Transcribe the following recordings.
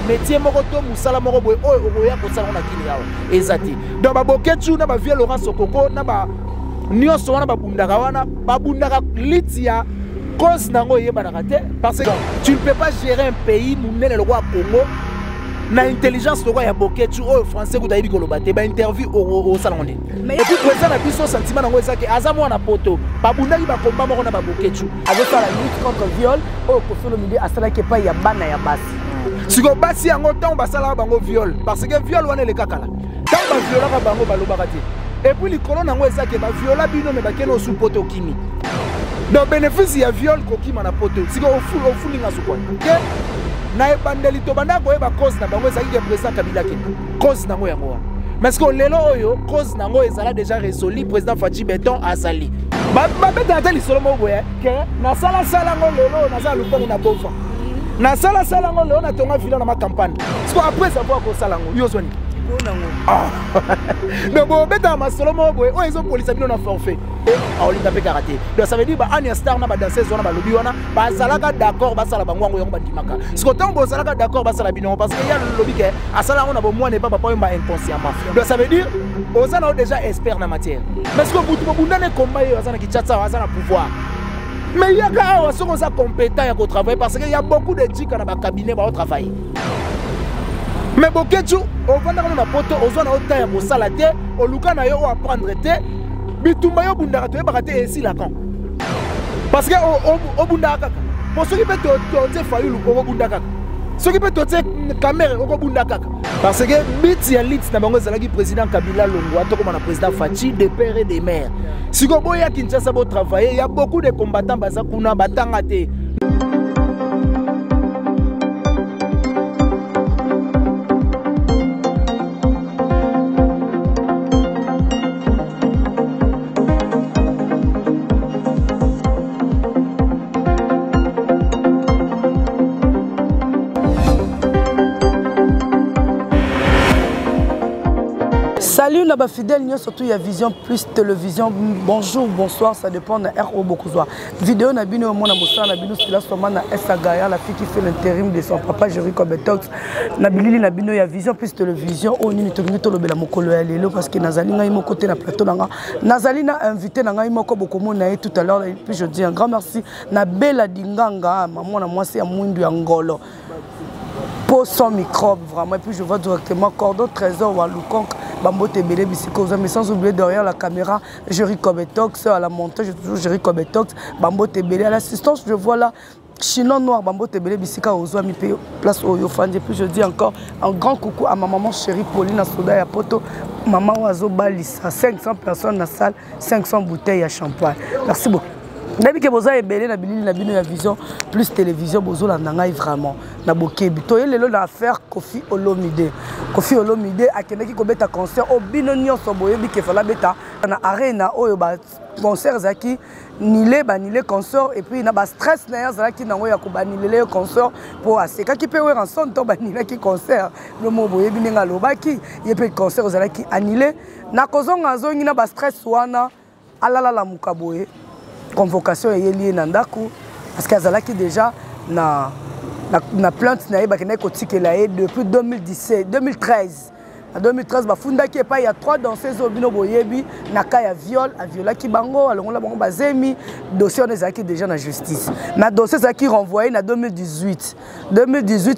métier mokoto musala moko boy oya ko sala na kini yawo ezati donc ba boketu na ba vie Laurent Sokoko na ba nyonso wana ba bundaka wana ba bundaka litia cause nango yeba na kate parce que tu ne peux pas gérer un pays munene le roi Congo na intelligence le roi ya boketu o français ko tayibi ko lobate ba interview au salon et puis président na biso sentiment nango ezaki azamo na poto ba bundaki ba komba moko na ba boketu avec la lutte contre viol au Koffi Olomide asala ke pa ya bana ya basi. Si vous avez un temps, vous viol. Parce que viol, on est les cacala. Tant que vous violez, vous avez et puis, les colons ont dit que vous violez, vous avez sous poteau kimi. Donc, bénéfice, il y a viol, qui m'a poteau. Si vous foulez, vous avez sous poteau. Na ebandeli to banda ko eba cause na bango ezaki ke président Kabila ke cause nango yango mais ce que lelo oyo cause nango ezala déjà résolu président Fachi Beton azali ba beta tali solo mo boye ke na sala ngo lelo na sala lupango na bofa na sala ngo lelo na tonga vila na ma campagne parce que après savoir ko sala ngo yo zoni mais bon beta ma solo mo boye o ezo police bino na forfait a olinga pe karaté donc ça veut dire ba Ania Star na ba danseuse wana ba lobi wana ba zalaka d'accord ba sala bango ngo ba dimaka ce que tant bo zalaka d'accord ba sala bino parce que ya lobi ke asala ngona bo mwana pas papa mba inconsciemment donc ça veut dire ozana déjà expert na matière parce que butu bundane combat yo azana ki chatsa azana pouvoir mais il y a quand on sont compétents à travailler parce qu'il y a beaucoup de gens qui dans le cabinet pour travailler mais boketu on va dans la poto on zone autant ya mosalate au luka na yo apprendre te bitumba yo bundaka to bakate ici la quand parce que au bundaka pour ceux qui peut te fayulu au bundaka ceux qui peut te caméra au bundaka parce que biti ya lit na bango zalaki président Kabila Longwa to comme na président Fachi de père et de mère si ko boya Kinshasa bo travailler il y a beaucoup de combattants bazakuna batanga te. Salut Naba fidèle, surtout il y a Vision Plus Télévision. Bonjour, bonsoir, ça dépend de RO Bokouzwa. Vidéo Nabino mon amour Nabino c'est la somme na Esagaya, la fille qui fait l'intérim de son papa Jerry Kobetox. Nabili Nabino il y a Vision Plus Télévision. On est tenu to lobela mokolo ya lelo parce que Nazali ngai mo côté na plateau nanga. Nazali na invité nanga moko bokomo na tout à l'heure et puis je dis un grand merci na Bella Dinganga, maman na moi c'est à Mwindu ya Ngolo. Pour son microbe vraiment et puis je vois directement Cordon Trésor ou à Lukonk. Bambo Tebele Bisiko, mais sans oublier derrière la caméra, Jerry Kobetox, à la montage, toujours Jerry Kobetox, Bambo Tebele, à l'assistance, je vois là, Chinon Noir, Bambo Tebele Bisika, aux Oami place au Yofan. Et puis je dis encore un grand coucou à ma maman chérie Pauline à Soda et à Poto, maman Oazo Balissa, 500 personnes dans la salle, 500 bouteilles à champagne. Merci beaucoup. Nabi ke boza ebele na bilili na bino ya Vision Plus Télévision bozo la nanga vraiment na bokebi to lelo na affaire Koffi Olomide akendeki ko beta concert o bino nyonso boyebi ke fala beta na arena oyo ba concert zaki nile concert et puis na ba stress na zaki nango ya ko banile concert pour aseka ki pe we ranson to banile ki concert le mo boyebi ninga lobaki yepe concert zaki annulé na kozonga zongi na ba stress wana alala la mukaboye convocation est liée Nandaku parce qu'Azalaki déjà na plainte na bakene kotike la depuis 2013 en 2013 bafunda ki pa il y a 3 danseuses au bino boyebi na ka ya viol a violaki bango alongola bango bazemi dossier on ezaki déjà na justice na dossier zaki renvoyé na 2018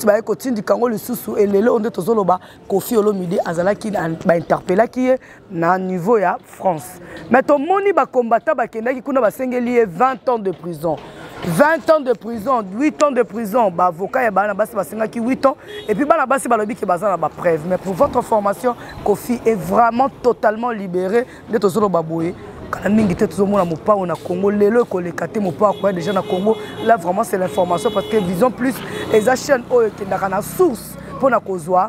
ba ekotindi du Congo le susu et lelo onde tozoloba Koffi Olomide azalaki ba interpellaki na niveau ya France mais to moni ba combattant ba kendaki kuna basengeli 20 ans de prison 20 ans de prison, 8 ans de prison, bah avocat et bah nabasi basenga qui 8 ans et puis bah nabasi balobi qui bazan na ba preuve mais pour votre formation Koffi est vraiment totalement libéré de tozolo baboué quand mingi te tozomona mopa na Congo lelo ko le katé mopa ko déjà na Congo là vraiment c'est l'information parce que Vision Plus les chaînes oyo kendaka na source pour na kozwa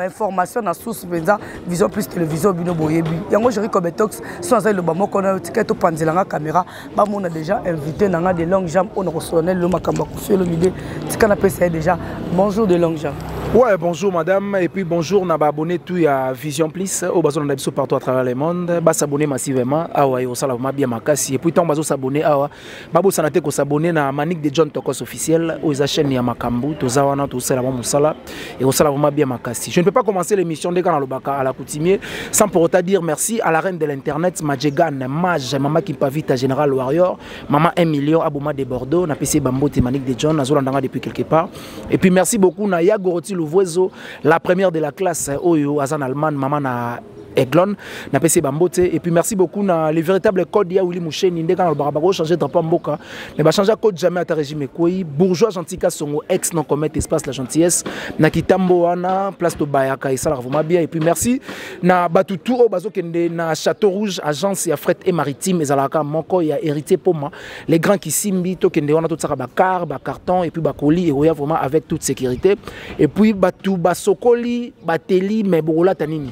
information na source benza Vision Plus Télévision bino boyebi yango Jerry Kobetox sans le bamo kona ticket to panzelanga caméra ba mona déjà invité nanga de longue jambe on reconnait le makamba Koffi Olomide tika na pesa déjà bonjour de longue jambe Ouais, bonjour madame, et puis bonjour na abonné tout à Vision Plus, au bazo na biso partout à travers le monde, ba s'abonner massivement, awa yo sala vraiment bien makasi, et puis tant bazo s'abonner awa, babo sanate ko s'abonner na Manique de John Tokos officiel, aux chaîne ya Makambu, to zawana to sala vraiment sala, et au sala vraiment bien makasi. Je ne peux pas commencer l'émission dès quand le baka à la coutumier sans pour autant dire merci à la reine de l'internet, Majegan, Maj, maman qui pavita Général Warrior, maman 1 million Abouma de Bordeaux, na PC Bambote Manique de John, na Zolandanga depuis quelque part, et puis merci beaucoup na Yagoroti Voizo, la première de la classe Oyo Azan Alman maman na Eglon na PC Bambote, et puis merci beaucoup na les véritables codes ya Willy Moucheni ndeka na barabaro changer drapeau mboka ne ba changer code jamais à ta régime koi bourgeois gentika songo ex non commettre espace la gentillesse na kitambo wana place to bayaka et ça la vraiment bien, et puis merci na batutu o bazo kende na Château Rouge agence ya fret et maritime ezalaka moko ya hérité poma les grands qui simbi to kende wana to tsaka ba car ba carton et puis ba colis et oya vraiment avec toute sécurité, et puis batu basokoli bateli mais borola tanini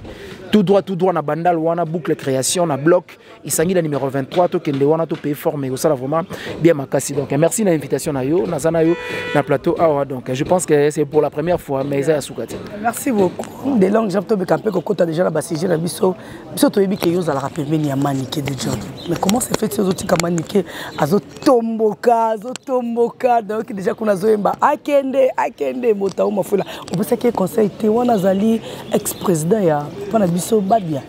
tout droit na bandal wana boucle création na bloc isangi la numéro 23 to kende wana to payer formé au ça vraiment bien makasi. Donc merci na invitation na yo na yo na plateau awa, donc je pense que c'est pour la première fois mais ça soukati. Merci beaucoup de langue j'apto be campé ko ta déjà la basige na biso to yebi ke yo za la rappeler ya Manique de John, mais comment c'est fait ces autres ka Manique azo tomboka donc déjà kuna zoemba akende mota uma fula on peut que conseil te wana zali ex président ya pana biso badia.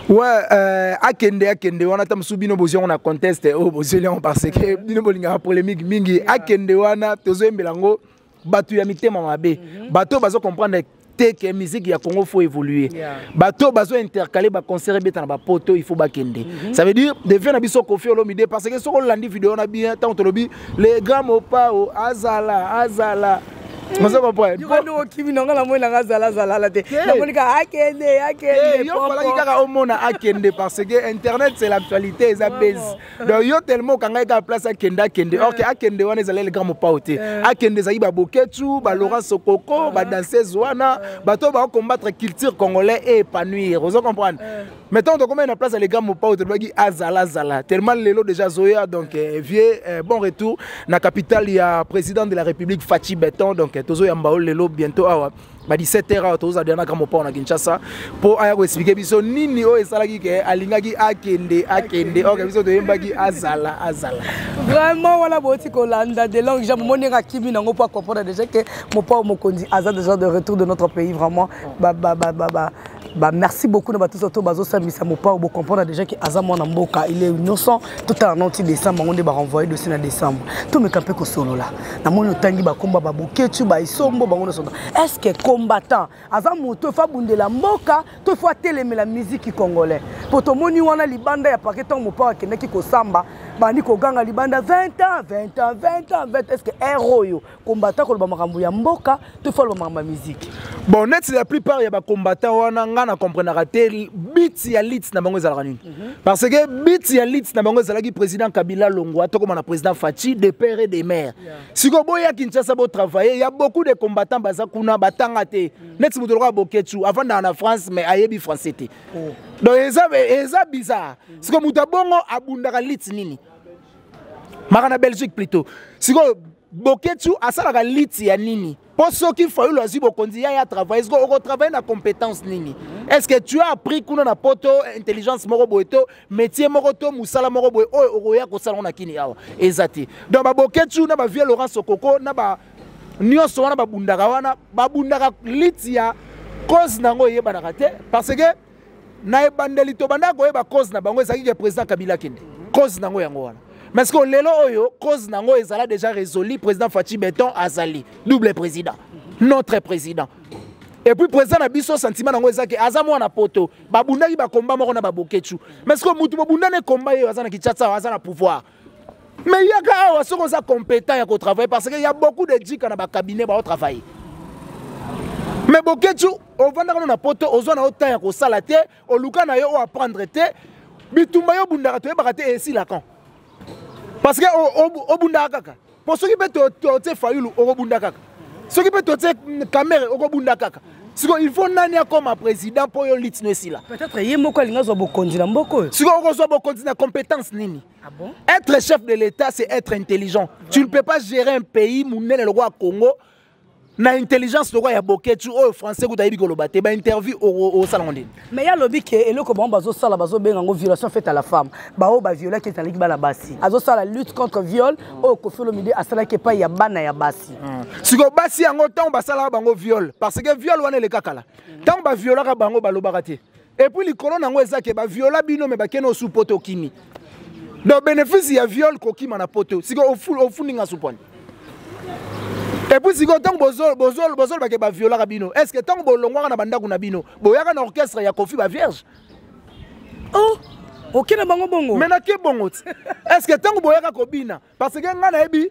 Ouais, akende wana tam subino bozion na conteste o bozion parce que bino bolinga polémique mingi akende wana tozo embelango batu ya mitema mabe bato bazo comprendre que musique ya Congo faut évoluer. Bato bazo intercaler ba concert beta na ba poto il faut ba kende. Ça veut dire devient na biso Koffi Olomide parce que soko landi vidéo na bien tant to lobi les grands mopa azala on se comprend. Tu vas nous qui vient dans la moine la zala la te. La monica akende. Yo fala ki kaka omona akende parce que internet c'est l'actualité ça baise. Donc yo tellement kanga ka place akende. Or que akende wana ezala les grands mopa ote. Akende za iba boketu, ba Laurent Sokoko, ba danseuse wana, ba to ba combattre culture congolais et épanouir. Vous comprenez? Mettons donc combien de place les grands mopa ote bagi azala tellement lelo déjà zoya donc vieux bon retour na capitale il y a président de la République Fachi Beton donc tozo yamba lelo bientôt awa ba 17h tozo dana kama pa na Kinshasa pour aya ko expliquer biso nini o esalaki ke alingaki akende ok biso to yembaki azala vraiment wala boti ko landa de langue jamu monera kimi nango pas comprendre déjà que mon pa mokondi azal déjà de retour de notre pays vraiment merci beaucoup na tous auto bazo samisa mo pa comprendre déjà que azamo na mboka il est innocent tout en anti décembre on ba renvoyer dossier na décembre tout me campé ko solo là na moni tangi ba komba ba boketu ba isombo ba ngono sondo est-ce que combattant azamo to fa bundela mboka to fa télémer la musique congolaise pour to moni wana libanda ya paqueton mo pa keneki ko samba bani ko ganga libanda 20 ans est-ce que héros yo combattant ko ba makambo ya mboka to fa lo makambo musique bon net la plupart ya ba combattant wana na comprendre raté bit ya lit na bango ezalaka nini parce que bit ya lit na bango ezalaki président Kabila Longwa to comme na président Fachi de père et de mère siko boya Kinshasa bo travailler il y a beaucoup de combattants baza kuna batanga te net mutoloka boketu avant na France mais ayebi français te donc eza bizarre siko mutabongo abundaka lit nini makana Belgique plutôt siko boketu asalaka lit ya nini. Pour ceux qui font le zibo kondi ya travail, est-ce qu'on travaille na compétence nini? Est-ce que tu as appris kuna na poto intelligence moko boeto métier moko to musala moko boe o ya ko sala na kini awa ezati. Donc ba boketu na ba vieux Laurent Sokoko na ba nyonso wana ba bundaka litia cause nango yeba na kate parce que na ebandeli to bandako yeba cause na bango ezaki ke président Kabila kende. Cause nango yango wana. Mais ce que lelo oyo cause nango ezala déjà résolu président Fachi Beton azali double président notre président et puis président na biso sentiment nango ezaki azamo na poto babundaki ba combat moko na baboketu mais ce que mutu babundane combat yo azana kitchatsa azana pouvoir mais yaka awa soko za compétent ya ko travailler parce que il y a beaucoup de djika na ba cabinet ba travailler mais boketu ovanda na poto ozona autant ya ko sala te oluka na yo o apprendre te bitumba yo bundaka to yebaka te esi la kan. Parce que au bunda kaka pour ceux qui peut te fayulu au bunda kaka ceux qui peut te caméra au bunda kaka il faut nani comme président pour yo lit no sila peut-être yemo ko linga zo bokondi na mboko siko ko zo bokondi na compétence nini. Ah bon? Être chef de l'État c'est être intelligent. Tu ne peux pas gérer un pays munene le roi Congo na intelligence loko ya boketu o français ko tayibi ko lobate ba interview au salon ndine mais ya lobby ke eloko bango bazo sala bazo benga ngo violation faite à la femme ba o ba violer ke tandiki bana basi azo sala lutte contre viol o ko felo midi asala ke pa ya bana ya basi siko basi yango tant ba sala bango viol parce que viol wana le kakala tant ba violaka bango ba lobaka te et puis likolo nango ezake ba viola bino me ba keno sous poto kimi donc bénéfice ya viol ko kima na poto siko au fundinga supone. Et puis si tant bozol bake ba viola kabino est-ce que tant bolongwa na banda kuna bino boyaka na orchestre ya Kofi ba vierge oh OK na bango bongo mais na ke bongo est-ce que tant boyaka kobina parce que ngana ebi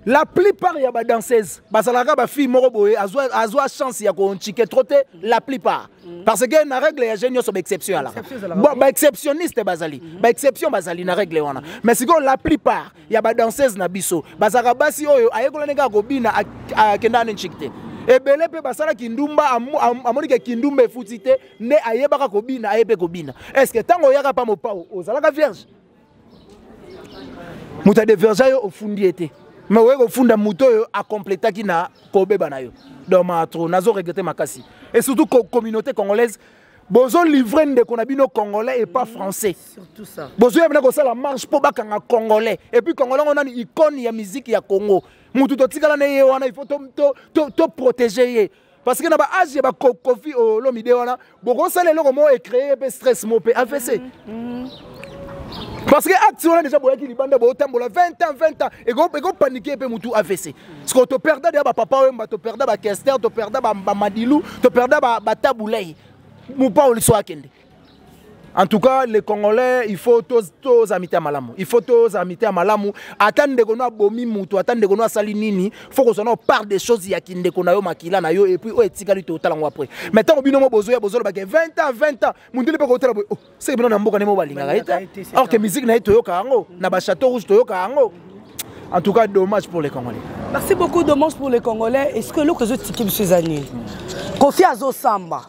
la plupart ya ba danseuse basalaka ba fille moko boye azwa chance ya ko nchike trotter la plupart parce que na règle ya génie so exception ala bon ba exceptionniste bazali ba exception bazali na règle wana mais siko la plupart ya ba danseuse na biso bazaka basi oyo ayekola neka ko bina akenda na nchikite ebele pe basala kindumba amoni ke kindumba efutite ne ayebaka ko bina ayebe ko bina est-ce que tango yaka pa mopao ozalaka vierge muta de vierge yo ofundi ete mais ouais, au fond de moto a complété qui na kobe banayo dans ma trop nazo regretter makasi et surtout communauté congolaise bozo livrer de konabino congolais et pas français surtout ça bozo yebena ko sala marche po bakanga congolais et puis congolais on a une icône ya musique ya Congo mutu to tikala na ye wana il faut to protéger parce que na ba âge ba Kofi lo mide wana boko sala loko mo e créer pe stress mo pe AVC. Parce que action déjà boyaki libanda bo tambola 20 ans et go paniquer pe mutu AVC. Parce que to perda de ba papa wemba to perda ba Kester to perda ba Madilou to perda ba Taboulay. Mu pa oli so akende. En tout cas, les Congolais, il faut tous amiter à Malamu. Il faut tous amiter à Malamu. Attendre qu'on a bomi mutu, attendre qu'on a sali nini. Faut qu'on s'en parle des choses y a qui ne qu'on a eu makila na yo et puis oh etikali to talango après. Maintenant au binomo bozo ya bozo ba 20 ans. Mundi le pe ko tala oh c'est bino na mboka ne mo balinga gaita. Or que musique na to yo kango, na ba château rouge to yo kango. En tout cas, dommage pour les Congolais. Merci beaucoup, dommage pour les Congolais. Est-ce que l'autre tiki monsieur années Kofi Azo Samba.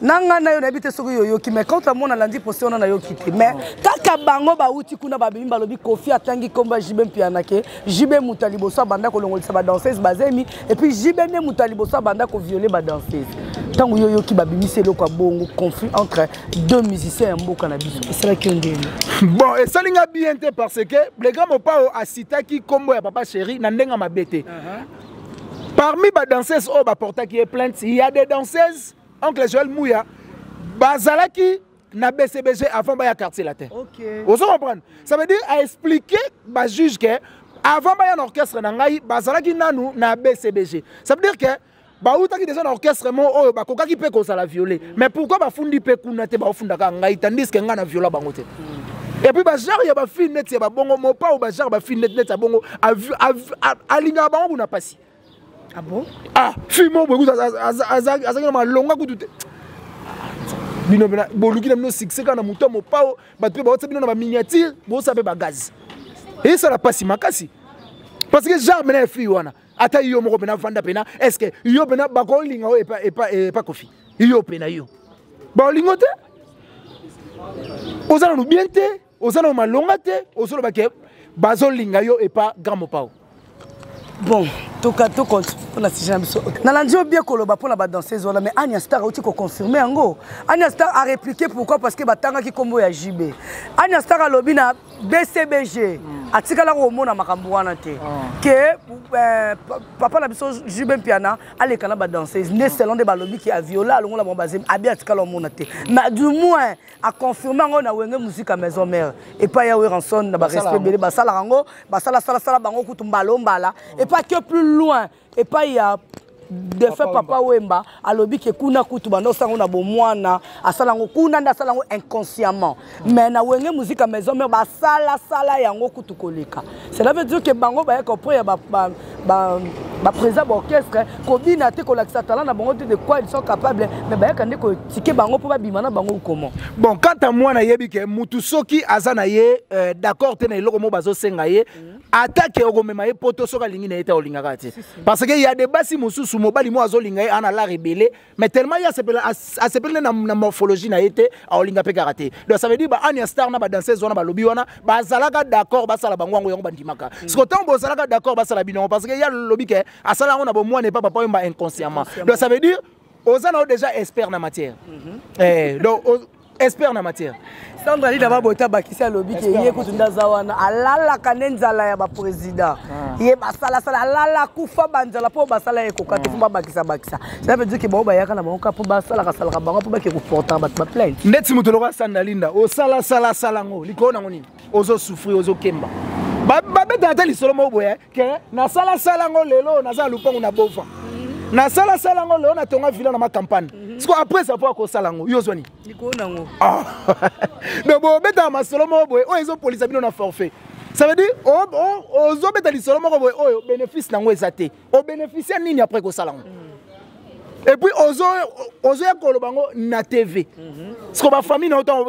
Nanga na yo nabite soko yo ki mais quand on a lundi posé on a yo kité mais kaka bango ba uti kuna ba bimba lobi Kofi atangi komba Jibe Mpiana ke Jibe Mutalibo so banda ko longolisa ba danseuse bazemi et puis Jibe ne Mutalibo so banda ko violer ba danseuse tango yo ki ba bimise loko bongo conflit entre deux musiciens mboka na biso c'est là qui on dit bon et ça linga bien té parce que les gars mo pa a sitaki kombo ya papa chéri na ndenga mabete parmi ba danseuses o ba porta qui est plainte il y a des danseuses Oncle Joël Mouya, Bazalaki na BCBG avant de quartier latin. Ok. Vous comprenez? Ça veut dire à expliquer bah juge que avant de orchestre nangai Bazalaki nanu na BCBG. Ça veut dire que bah ou taki déjà un orchestre mo oh bah koka qui peut qu'on la violer. Mais pourquoi bah fundi peut qu'on te bah funda ka ngai tandis que ngana viola bangote. Et puis bah genre y a bah fin net y a bah bongo mo pas ou bah genre bah fin net a bongo a linga bango na passi. Ah bon? Ah, fimo beaucoup azaki na longa kutu. Bino bena boluki na bino succès kana muto mo pao batwe ba otsa bino na ba miniature bo sabe ba gaz. Et ça la passe makasi. Parce que genre mena fi wana ata yo moko bena vanda pena est-ce que yo bena ba ko linga o e pa Kofi. Yo pena yo. Ba lingote? Ozana no bien te, ozana ma longa te, ozolo ba ke bazo linga yo e pa grand mo pao. Bon, tout compte pour la situation. Nalandio bien koloba pour la danseuse mais Anya Star a aussi confirmé en gros. Anya Star a répliqué pourquoi parce que batanga qui combo ya JB. Anya Star a lobby na BCBG. Atika la romona makambo wana te. Que papa na biso JB Mpiana ale kana ba danseuse né selon de ba lobby qui a violé alongo la bombaze abi atika la mona te. Mais du moins a confirmé ngo na wenge musique à maison mère et pas ya ranson na ba respect belé ba sala rango ba sala bango kutumba lombala et pas que plus loin et pas il y a de fait papa Wemba a lobby que kuna kutu bando sango na bomwana asalango kuna nda salango inconsciemment mais na wenge musique à maison mais ba sala yango kutu koleka cela veut dire que bango ba comprend ya ba président orchestre kobina te kolakisa talent na bango de quoi ils sont capables mais ba kande ko tike bango po ba bimana bango comment bon quant à moi na yebi que mutu soki azana ye d'accord te na eloko mo bazo senga ye attaque okomema ye poto soka lingi na eta olingaka te parce que il y a des basi mususu mobali mo azolinga ye ana la rebelle mais tellement il a s'appelle na morphologie na été a olinga pe karaté donc ça veut dire ba Ania Star na ba danseuse wana ba lobi wana ba zalaka d'accord ba sala bangwango yango bandimaka ce que tant bo zalaka d'accord ba sala bino parce que il y a le lobby que a sala on a bo moi n'est pas papa inconsciemment donc ça veut dire aux ana déjà expert na matière donc expert na matière Sandra li daba bota bakisa lobby ke ye kutunda zawana alala kanenzala ya ba président ye basala sala alala kufa banzala po basala ye kokate fumba bakisa ça veut dire que ba yaka na banka po basala ka sala ka banka po ba ke ko porta ba plainte ndeti mutu loka sandalinda o sala ngo likona ngoni ozo souffrir ozo kemba ba beta ta lisolo mo boye ke na sala ngo lelo na za lupango na bova na sala ngo lelo na tonga villa na ma campagne parce que après ça faut ko sala ngo yo zoni likona ngo donc bo beta masolo mo boye o ezo police bino na forfait ça veut dire ozo beta lisolo mo boye o bénéfice nango ezate o bénéficier nini après ko sala ngo et puis ozo ya kolobango na TV parce que ba famille na autant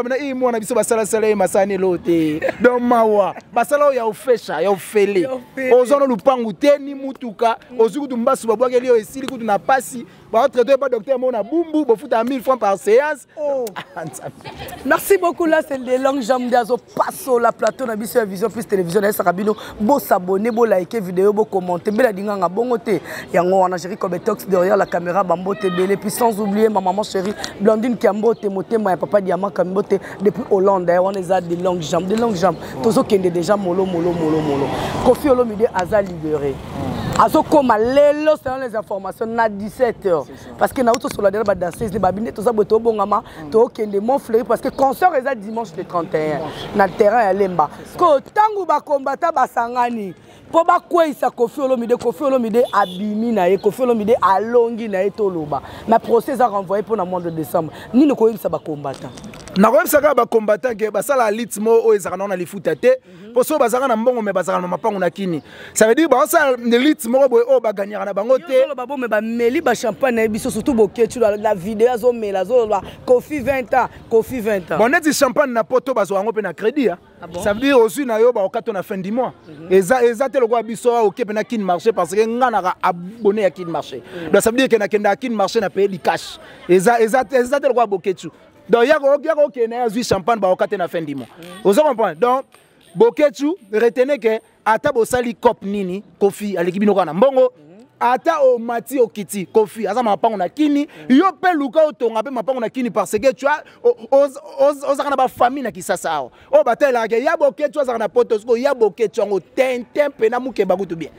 na e moi na biso ba sala masane lote donc mawa ba sala ya ofesha ya ofele ozo no lupangu te ni mutuka ozu kutu mbasu babwake lio esili kutu na pasi ba traiter pas docteur mona bumbu bo futa 1000 francs par séance. Merci beaucoup, là c'est les longues jambes d'azo passo la plateau na biso Vision Plus télévision na Sakabino bo s'abonner bo liker vidéo bo commenter bela dinganga bongote yango wana chérie Kobetox derrière la caméra bambote belé puis sans oublier ma maman chérie Blondine Kambote motema ya papa Diamant Kambote depuis Hollande on les a des longues jambes tozo kende déjà molo Kofi Olomide aza libéré azo koma lelo selon les informations na 17h parce que na auto sur la dernière danseuse les babine to za boto bongama to kende mon fleury parce que concert eza dimanche le 31 na terrain ya Lemba ko tangu ba combattant basangani po ba kwesa Kofi Olomide abimi na ye Kofi Olomide alongi na ye toloba na procès a renvoyé pour le mois de décembre ni ne ko yebisa ba combattant na ko yebisa ba combattant ke basala litmo o ezaka na lifuta te po so bazaka na mbongo me bazaka na mapango na kini ça veut dire ba ça litmo o ba gagnera na bango te ba bo me ba meli ba champagne na biso surtout boketu la vidéo zo mela zo Kofi 20 ans bon neti champagne na poto bazo yango pe na crédit ça veut dire aussi na yo ba okato na fin du mois eza te lokwa biso o ke pe na kin marché parce que ngana ka abonné à kin marché donc ça veut dire que na kenda kin marché na payer du cash eza te lokwa boketu donc yako ke na azui champagne ba okato na fin du mois vous comprenez donc boketu retenez que ata bo sali cop nini Kofi aleki bino kana mbongo ata o mati o kiti Kofi aza mapango na kini yo pe luka otonga pe mapango na kini parce que tu as ozaka na ba famille na kisasa awo o batela ke ya boke tu azaka na poto sko ya boke tu ngo tentem pe na muke bakutu bien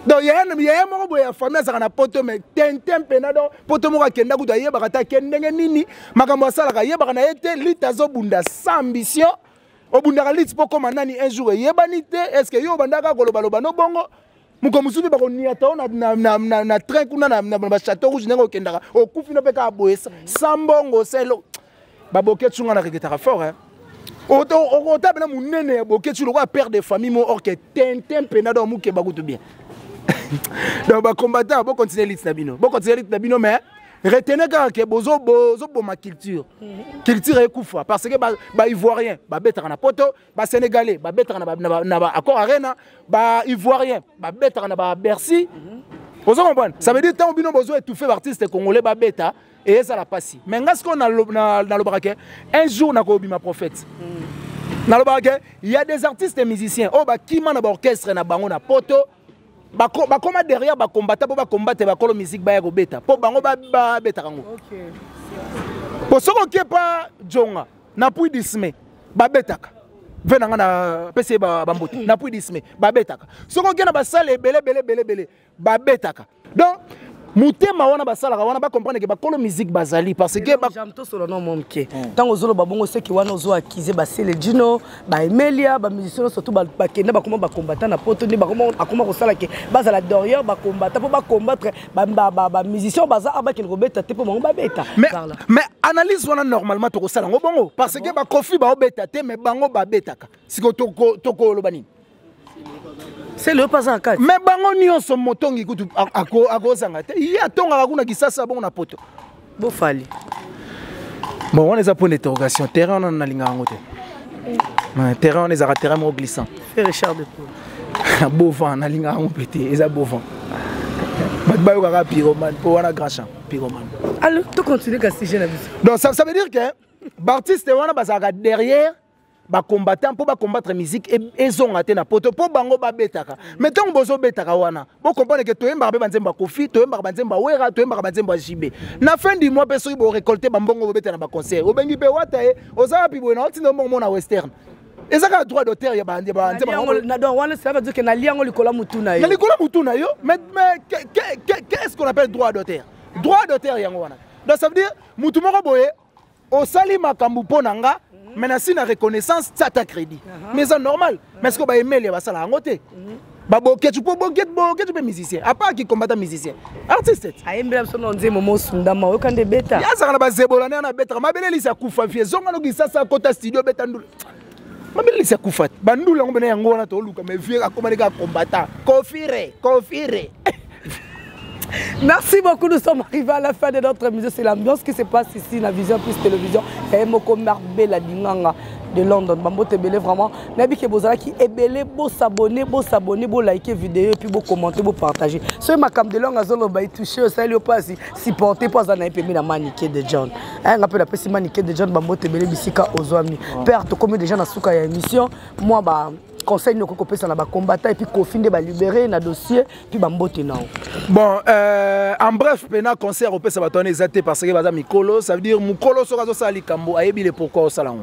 donc ya moko boya famille azaka na poto mais tentem pe na do poto moko kenda kutu ye bakata kendenge nini makambo sala ka ye bakana ete litazo bunda sans ambition obunda ka lit poko manani un jour yebanite est-ce que yo bandaka koloba no bongo muko musubi bako niata na train kuna na château rouge nengo kendaka okufi no peka boyesa sambongo selo baboke tsunga na reketaka fort hein o tabena munene ya boke tsu lokwa père de famille mo or que tentem penado muke bakutu bien donc ba combattant bo continuer lit na bino mais retenez que bozo ma culture ekufa parce que ba ivoirien ba betaka na poto ba sénégalais ba betaka na accord arena ba ivoirien ba betaka na ba Bercy vous comprenez ça veut dire tant bino bozo étouffer artiste congolais ba beta et ça la passe mais ngas qu'on a na lo barake un jour na ko bima prophète na lo barake il y a des artistes et musiciens ba kima na ba orchestre na bango na poto ba koma derrière ba combattre pour ba combattre ba kolo musique ba ya ko beta po bango ba beta kango OK po soko ke pa jonga na puis disme ba betaka venanga na pese ba mbote na puis disme ba betaka soko ke na ba sale belé ba betaka donc mutema wana basalaka wana ba comprendre que ba kolo musique bazali parce que ba jamto solo no momke tango zolo babongo seki wana ozo akize ba sele dino ba Emelia ba musicien surtout ba kenda ba comment ba combattant na poto ni ba comment akoma ko sala ke bazala derrière ba combattant pour ba combattre ba musicien baza aba kin robeta te pour ba beta mais analyse wana normalement to ko sala ngo bongo parce que ba Kofi ba obeta te mais bango ba betaka siko toko lo bani c'est le pas en cas mais bango nyonso motongi kutu akozanga te ya tonga kuna kisasa bon na poto bo fali bon on les a pour l'interrogation terrain on a linga ngote Terrain, on est à terrain glissant. Frère Richard de Paul. Beau vent, on a ligne à pété, ils ont beau vent. Bah, il y a pyromane, pour un grand champ, pyromane. Alors, tu continues à si jeune. Donc, ça veut dire que l'artiste, on a derrière. Ba combattant pour combattre musique et zonga te na poto pour bango ba betaka mais tant bozo betaka wana bo comprendre que toyemba ba banzemba kofi toyemba banzemba wera toyemba banzemba jibe na fin du mois peso bo récolter ba mbongo bo betana ba concert obengi pe wata e oza pi bo na otindo mbongo na western ezaka droit d'auteur ya bande ba nzemba na donc wana ça veut dire que na liango likola mutuna yo na likola mutuna yo mais qu'est-ce qu'on appelle droit d'auteur yango wana donc ça veut dire mutu moko boye osali makambu ponanga. Maintenant, si la reconnaissance, ça t'a crédit. Mais c'est normal. Mais est-ce que tu aimes les bassala à côté? Tu peux musicien. À part qui combat musicien. Artiste. Aïe, mais son nom dit Momo Sundama. Aucun des bêta. Ya ça na zebolana na betra. Ma belle lisa kufa fie. Zonga no gisa sa kota studio betandul. Ma belle lisa kufa. Bandula ngobena yango na to luka mais vie akomane ka combattant. Confire. Merci beaucoup, nous sommes arrivés à la fin de notre émission. C'est l'ambiance qui se passe ici, la Vision Plus Télévision. Et Moko Marbe, la Dinganga de London. Bambo Tebele, vraiment. Nabi Kebozala qui est belé, beau s'abonner, beau liker vidéo, et puis beau commenter, beau partager. Ce macam de langue à zone, bah, touché, ça lui pas si porté, pas un peu la maniquée de John. Un peu la petite maniquée de John, Bambo Tebele, Bissika, Ozoami. Perte, comme des gens dans Souka, il y a une émission. Moi, bah. Conseil nous copier ça na ba combattant et puis confiner ba libérer na dossier puis ba mbote na. Bon en bref pena concert au pesa batone exaté parce que baza mikolo ça veut dire mukolo so kazo sali kambo ayebi le pourquoi au salon.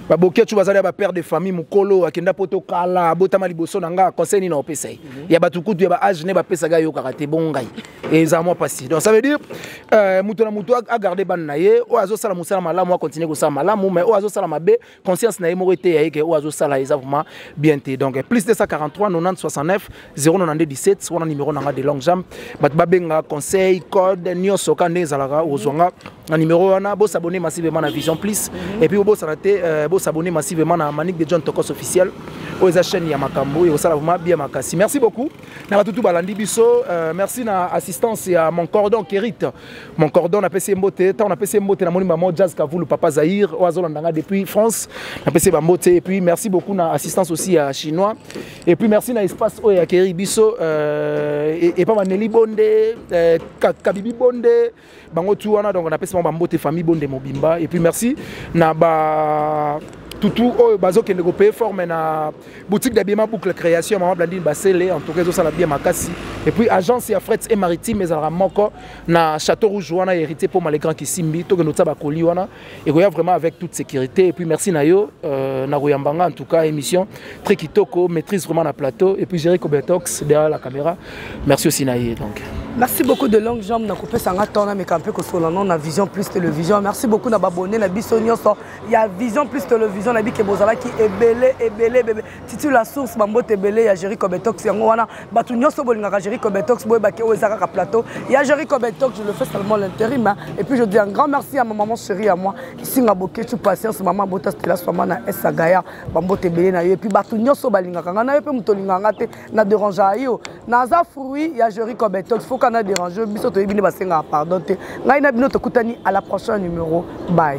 Ba boké tu bazali ba père de famille mukolo akenda poto kala botama liboso nanga conseil ni na opesa. Ya batukutu ya ba âge ne ba pesa ga yo karaté bon ngai. Et ça moi passé. Donc ça veut dire muto na muto a garder ban na ye o azo sala musala malamu a continuer ko sala malamu mais o azo sala mabe conscience na ye mo été ya ke o azo sala exactement bien. Donc plus de 143 90 69 092 17 on a numéro de longue jambe babenga conseil code nyoso kande zalaka ozonga un numéro wana bo s'abonner massivement à Vision Plus et puis bo s'abonner massivement à Manique de John Tokos officiel aux chaîne ya makambo et au salavuma bien makasi. Merci beaucoup na batutu balandi biso merci na assistance à mon cordon Kérit mon cordon na PC Mbote on a PC Mbote na moni maman Jazz Kavulu papa Zahir oazolanda depuis France na PC Mbote et puis merci beaucoup na assistance aussi à chinois et puis merci na espace oya Kéri biso et pas Maneli Bonde Kabibi Bonde bango tu wana donc on a PC Mbote famille Bonde Mobimba et puis merci na ba Toutou oh bazo qui ne paye fort mais na boutique d'habillement boucle création maman Blandine Bassele en tout cas ça la bien makasi et puis agence et fret et maritime mais alors moko na Château Rouge wana hérité pour les grands qui simbi to que notre bakoli wana et goya vraiment avec toute sécurité et puis merci nayo na Royambanga en tout cas émission très kitoko maîtrise vraiment la plateau et puis Jerry Kobetox derrière la caméra merci aussi naïe donc merci beaucoup de longue jambe na coupé sanga tona mais campé ko solo non na Vision Plus Télévision merci beaucoup na abonné na biso nyonso il y a Vision Plus Télévision na bi ke bozala qui est belé bébé titu la source bambo te belé ya Jerry Kobetox yango wana batu nyonso bolinga Jerry Kobetox boy baké o ezaka ka plateau il y a Jerry Kobetox je le fais seulement l'intérim et puis je dis un grand merci à ma maman chérie à moi ici nga boké tu patience maman bota stela soma na Esagaya bambo te belé na yo et puis batu nyonso balinga kanga na yo pe mutolinga ngate na dérange ayo naza fruit ya Jerry Kobetox faut qu'on a dérangé biso to yebine basenga pardon te ngai na bino to kutani à la prochaine numéro bye.